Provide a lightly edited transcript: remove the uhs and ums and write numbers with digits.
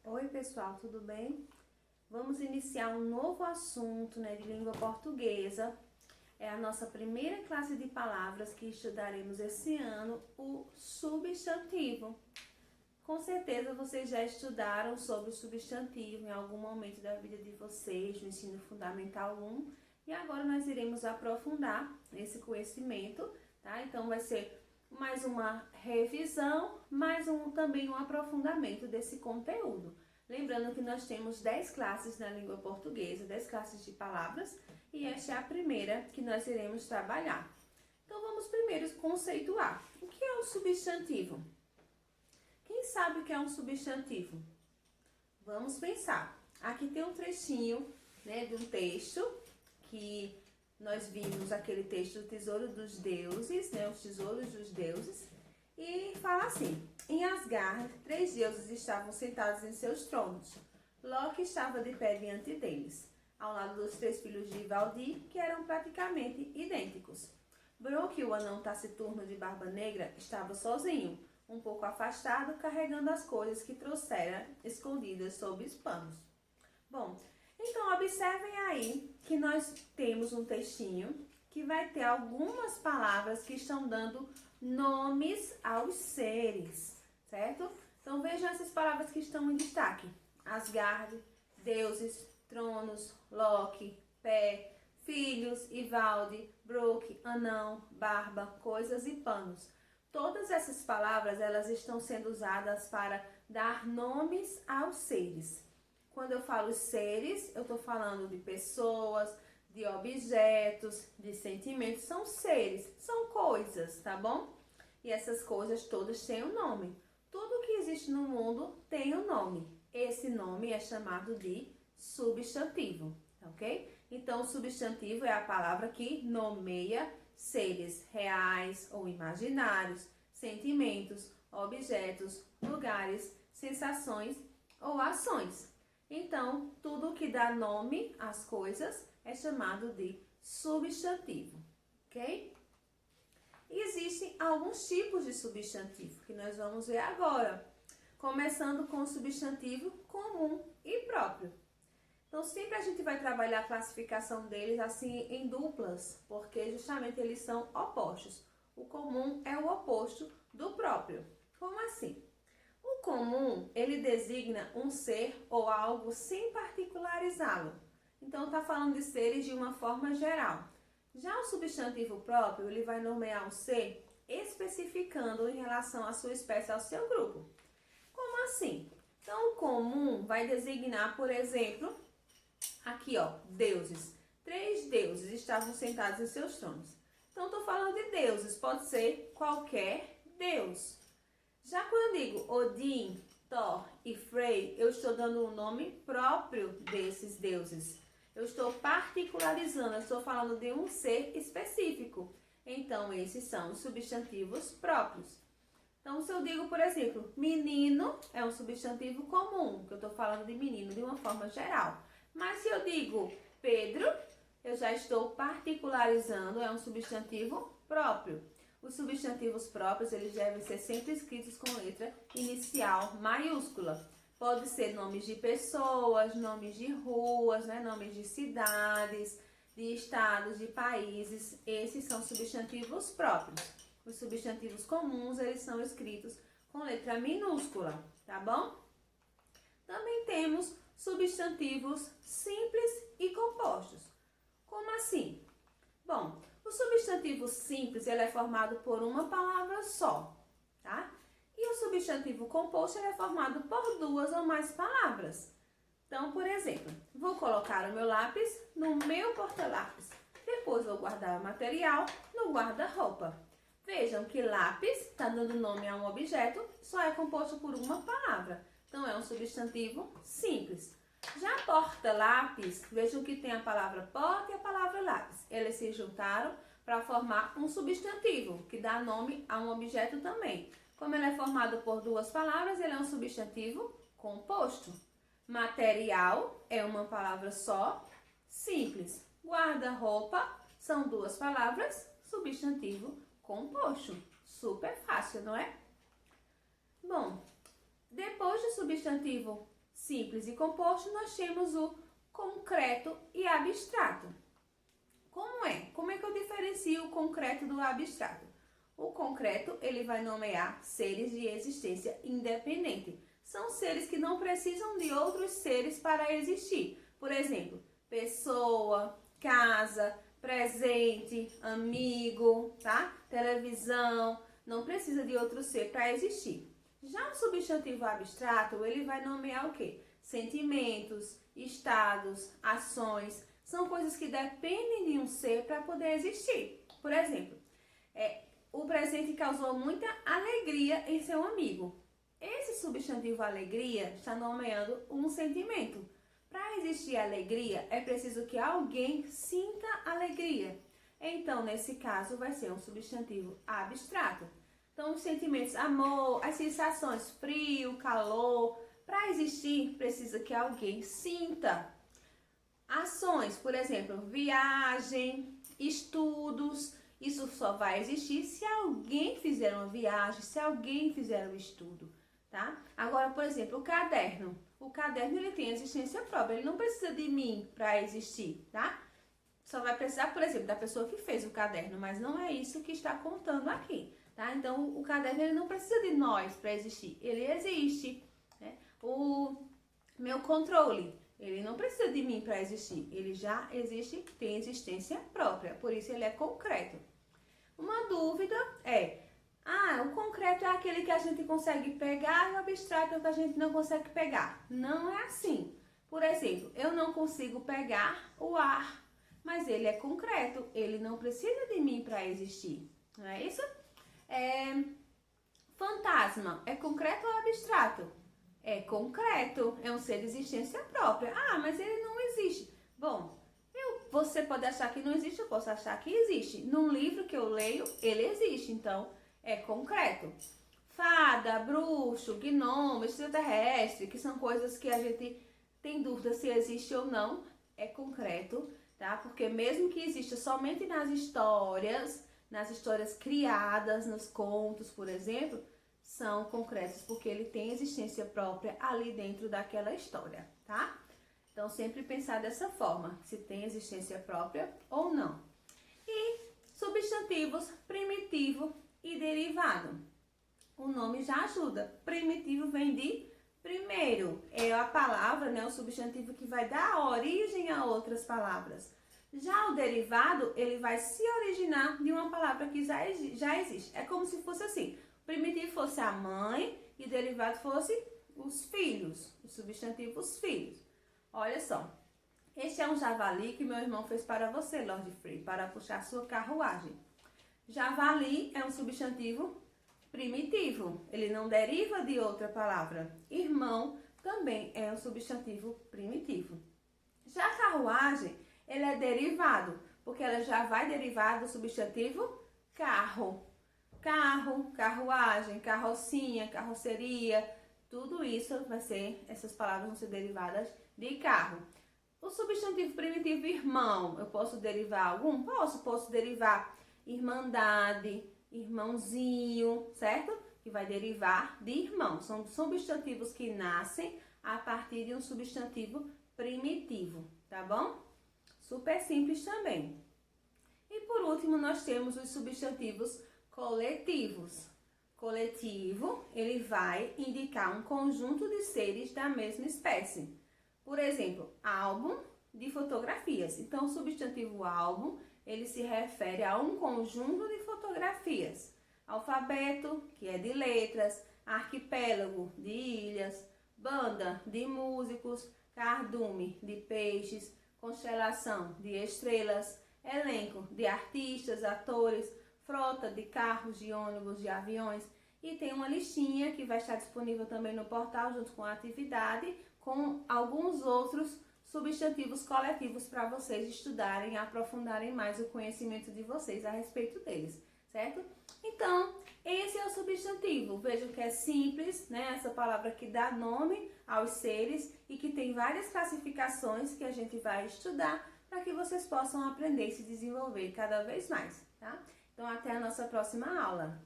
Oi, pessoal, tudo bem? Vamos iniciar um novo assunto, de língua portuguesa. É a nossa primeira classe de palavras que estudaremos esse ano, o substantivo. Com certeza vocês já estudaram sobre o substantivo em algum momento da vida de vocês, no ensino fundamental 1, e agora nós iremos aprofundar esse conhecimento, tá? Então vai ser mais uma revisão, também um aprofundamento desse conteúdo. Lembrando que nós temos 10 classes na língua portuguesa, 10 classes de palavras, e esta é a primeira que nós iremos trabalhar. Então vamos primeiro conceituar. O que é um substantivo? Quem sabe o que é um substantivo? Vamos pensar. Aqui tem um trechinho, de um texto que nós vimos aquele texto do Tesouro dos Deuses, os Tesouros dos Deuses, e fala assim: em Asgard, 3 deuses estavam sentados em seus tronos. Loki estava de pé diante deles, ao lado dos 3 filhos de Valdir, que eram praticamente idênticos. Brock, o anão taciturno de barba negra, estava sozinho, um pouco afastado, carregando as coisas que trouxera escondidas sob os panos. Bom, então observem aí que nós temos um textinho que vai ter algumas palavras que estão dando nomes aos seres, certo? Então vejam essas palavras que estão em destaque: Asgard, deuses, tronos, Loki, pé, filhos, Ivaldi, Brook, anão, barba, coisas e panos. Todas essas palavras, elas estão sendo usadas para dar nomes aos seres. Quando eu falo seres, eu estou falando de pessoas, de objetos, de sentimentos. São seres, são coisas, tá bom? E essas coisas todas têm um nome. Tudo que existe no mundo tem um nome. Esse nome é chamado de substantivo, ok? Então, o substantivo é a palavra que nomeia seres reais ou imaginários, sentimentos, objetos, lugares, sensações ou ações. Então, tudo que dá nome às coisas é chamado de substantivo, ok? E existem alguns tipos de substantivo que nós vamos ver agora, começando com o substantivo comum e próprio. Então, sempre a gente vai trabalhar a classificação deles assim em duplas, porque justamente eles são opostos. O comum é o oposto do próprio. Como assim? O comum, ele designa um ser ou algo sem particularizá-lo. Então, está falando de seres de uma forma geral. Já o substantivo próprio, ele vai nomear um ser especificando em relação à sua espécie, ao seu grupo. Como assim? Então, o comum vai designar, por exemplo, aqui, deuses. 3 deuses estavam sentados em seus tronos. Então, estou falando de deuses, pode ser qualquer deus. Já quando eu digo Odin, Thor e Frey, eu estou dando um nome próprio desses deuses. Eu estou particularizando, eu estou falando de um ser específico. Então, esses são os substantivos próprios. Então, se eu digo, por exemplo, menino, é um substantivo comum, que eu estou falando de menino de uma forma geral. Mas se eu digo Pedro, eu já estou particularizando, é um substantivo próprio. Os substantivos próprios, eles devem ser sempre escritos com letra inicial maiúscula. Pode ser nomes de pessoas, nomes de ruas, nomes de cidades, de estados, de países. Esses são substantivos próprios. Os substantivos comuns, eles são escritos com letra minúscula, tá bom? Também temos substantivos simples e compostos. Como assim? Bom, o substantivo simples, ele é formado por uma palavra só, tá? E o substantivo composto, ele é formado por 2 ou mais palavras. Então, por exemplo, vou colocar o meu lápis no meu porta-lápis. Depois vou guardar o material no guarda-roupa. Vejam que lápis está dando nome a um objeto, só é composto por uma palavra. Então, é um substantivo simples. Já porta-lápis, vejam que tem a palavra porta e a palavra lápis. Eles se juntaram para formar um substantivo, que dá nome a um objeto também. Como ele é formado por 2 palavras, ele é um substantivo composto. Material é uma palavra só, simples. Guarda-roupa são 2 palavras, substantivo composto. Super fácil, não é? Bom, depois do substantivo simples e composto, nós temos o concreto e abstrato. Como é? Como é que eu diferencio o concreto do abstrato? O concreto, ele vai nomear seres de existência independente. São seres que não precisam de outros seres para existir. Por exemplo, pessoa, casa, presente, amigo, tá? Televisão, não precisa de outro ser para existir. Já o substantivo abstrato, ele vai nomear o quê? Sentimentos, estados, ações, são coisas que dependem de um ser para poder existir. Por exemplo, o presente causou muita alegria em seu amigo. Esse substantivo alegria está nomeando um sentimento. Para existir alegria, é preciso que alguém sinta alegria. Então, nesse caso, vai ser um substantivo abstrato. Então, os sentimentos, amor, as sensações, frio, calor. Para existir, precisa que alguém sinta. Ações, por exemplo, viagem, estudos. Isso só vai existir se alguém fizer uma viagem, se alguém fizer um estudo, tá? Agora, por exemplo, o caderno. O caderno, ele tem existência própria, ele não precisa de mim para existir, tá? Só vai precisar, por exemplo, da pessoa que fez o caderno, mas não é isso que está contando aqui, tá? Então, o caderno, ele não precisa de nós para existir, ele existe, né? O meu controle, ele não precisa de mim para existir, ele já existe, tem existência própria, por isso ele é concreto. Uma dúvida é, o concreto é aquele que a gente consegue pegar e o abstrato é o que a gente não consegue pegar. Não é assim. Por exemplo, eu não consigo pegar o ar, mas ele é concreto, ele não precisa de mim para existir. Não é isso? Fantasma, é concreto ou abstrato? É concreto, é um ser de existência própria. Mas ele não existe. Bom, você pode achar que não existe, eu posso achar que existe. Num livro que eu leio, ele existe, então é concreto. Fada, bruxo, gnomo, extraterrestre, que são coisas que a gente tem dúvida se existe ou não, é concreto, tá? Porque mesmo que exista somente nas histórias criadas, nos contos, por exemplo, são concretos porque ele tem existência própria ali dentro daquela história, tá? Então, sempre pensar dessa forma, se tem existência própria ou não. E substantivos primitivo e derivado. O nome já ajuda. Primitivo vem de primeiro. É a palavra, né, o substantivo que vai dar origem a outras palavras. Já o derivado, ele vai se originar de uma palavra que já existe. É como se fosse assim. O primitivo fosse a mãe e o derivado fosse os filhos, os substantivos filhos. Olha só, este é um javali que meu irmão fez para você, Lord Frey, para puxar sua carruagem. Javali é um substantivo primitivo, ele não deriva de outra palavra. Irmão também é um substantivo primitivo. Já a carruagem, ele é derivado, porque ela já vai derivar do substantivo carro. Carro, carruagem, carrocinha, carroceria, tudo isso vai ser, essas palavras vão ser derivadas de carro. O substantivo primitivo irmão, eu posso derivar algum? Posso derivar irmandade, irmãozinho, certo? Que vai derivar de irmão. São substantivos que nascem a partir de um substantivo primitivo, tá bom? Super simples também. E por último, nós temos os substantivos coletivos. Coletivo, ele vai indicar um conjunto de seres da mesma espécie. Por exemplo, álbum de fotografias. Então, o substantivo álbum, ele se refere a um conjunto de fotografias. Alfabeto, que é de letras, arquipélago, de ilhas, banda, de músicos, cardume, de peixes, constelação, de estrelas, elenco, de artistas, atores, frota de carros, de ônibus, de aviões. E tem uma listinha que vai estar disponível também no portal, junto com a atividade, com alguns outros substantivos coletivos para vocês estudarem e aprofundarem mais o conhecimento de vocês a respeito deles, certo? Então, esse é o substantivo. Vejam que é simples, né? Essa palavra que dá nome aos seres e que tem várias classificações que a gente vai estudar para que vocês possam aprender e se desenvolver cada vez mais, tá? Então, até a nossa próxima aula.